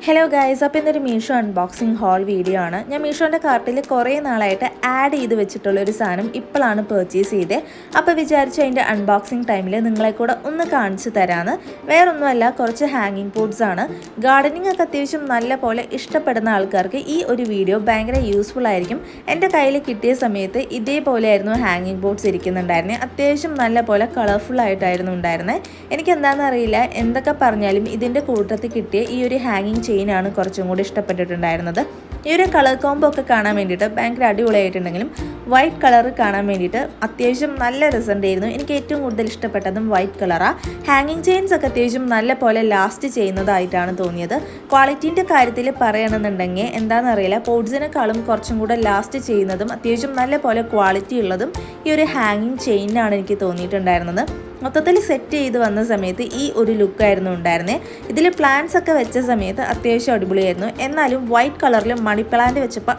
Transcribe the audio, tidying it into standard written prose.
Hello guys, അപ്പോൾ ഇന്നൊരു Meesho unboxing whole video ആണ്. ഞാൻ മീഷോൻ്റെ കാർട്ടിൽ കുറേ നാളായിട്ട് ആഡ് ചെയ്ത് വെച്ചിട്ടുള്ളൊരു സാധനം ഇപ്പോഴാണ് പർച്ചേസ് ചെയ്തത്. അപ്പോൾ വിചാരിച്ചു അതിൻ്റെ അൺബോക്സിംഗ് ടൈമിൽ നിങ്ങളെ കൂടെ ഒന്ന് കാണിച്ചു തരാമെന്ന്. വേറൊന്നുമല്ല, കുറച്ച് ഹാങ്ങിങ് ബോർഡ്സ് ആണ്. ഗാർഡനിങ് ഒക്കെ അത്യാവശ്യം നല്ല പോലെ ഇഷ്ടപ്പെടുന്ന ആൾക്കാർക്ക് ഈ ഒരു വീഡിയോ ഭയങ്കര യൂസ്ഫുൾ ആയിരിക്കും. എൻ്റെ കയ്യിൽ കിട്ടിയ സമയത്ത് ഇതേപോലെയായിരുന്നു ഹാങ്ങിങ് ബോർഡ്സ് ഇരിക്കുന്നുണ്ടായിരുന്നത്. അത്യാവശ്യം നല്ല പോലെ കളർഫുൾ ആയിട്ടായിരുന്നു ഉണ്ടായിരുന്നത്. എനിക്കെന്താണെന്ന് അറിയില്ല, എന്തൊക്കെ പറഞ്ഞാലും ഇതിൻ്റെ കൂട്ടത്തിൽ കിട്ടിയ ഈ ഒരു ഹാങ്ങിങ് ചെയിനാണ് കുറച്ചും കൂടി ഇഷ്ടപ്പെട്ടിട്ടുണ്ടായിരുന്നത്. ഈ ഒരു കളർ കോംബോ ഒക്കെ കാണാൻ വേണ്ടിയിട്ട് ഭയങ്കര അടിപൊളിയായിട്ടുണ്ടെങ്കിലും വൈറ്റ് കളർ കാണാൻ വേണ്ടിയിട്ട് അത്യാവശ്യം നല്ല രസമുണ്ടായിരുന്നു. എനിക്ക് ഏറ്റവും കൂടുതൽ ഇഷ്ടപ്പെട്ടതും വൈറ്റ് കളറാണ്. ഹാങ്ങിങ് ചെയിൻസ് ഒക്കെ അത്യാവശ്യം നല്ല പോലെ ലാസ്റ്റ് ചെയ്യുന്നതായിട്ടാണ് തോന്നിയത്. ക്വാളിറ്റീൻ്റെ കാര്യത്തിൽ പറയണമെന്നുണ്ടെങ്കിൽ എന്താണെന്നറിയില്ല, പോഡ്സിനെക്കാളും കുറച്ചും കൂടെ ലാസ്റ്റ് ചെയ്യുന്നതും അത്യാവശ്യം നല്ല പോലെ ക്വാളിറ്റി ഉള്ളതും ഈ ഒരു ഹാങ്ങിങ് ചെയിനാണ് എനിക്ക് തോന്നിയിട്ടുണ്ടായിരുന്നത്. മൊത്തത്തിൽ സെറ്റ് ചെയ്ത് വന്ന സമയത്ത് ഈ ഒരു ലുക്കായിരുന്നു ഉണ്ടായിരുന്നത്. ഇതിൽ പ്ലാന്റ്സ് ഒക്കെ വെച്ച സമയത്ത് അത്യാവശ്യം അടിപൊളിയായിരുന്നു. എന്നാലും വൈറ്റ് കളറിൽ മണി പ്ലാന്റ് വെച്ചപ്പോൾ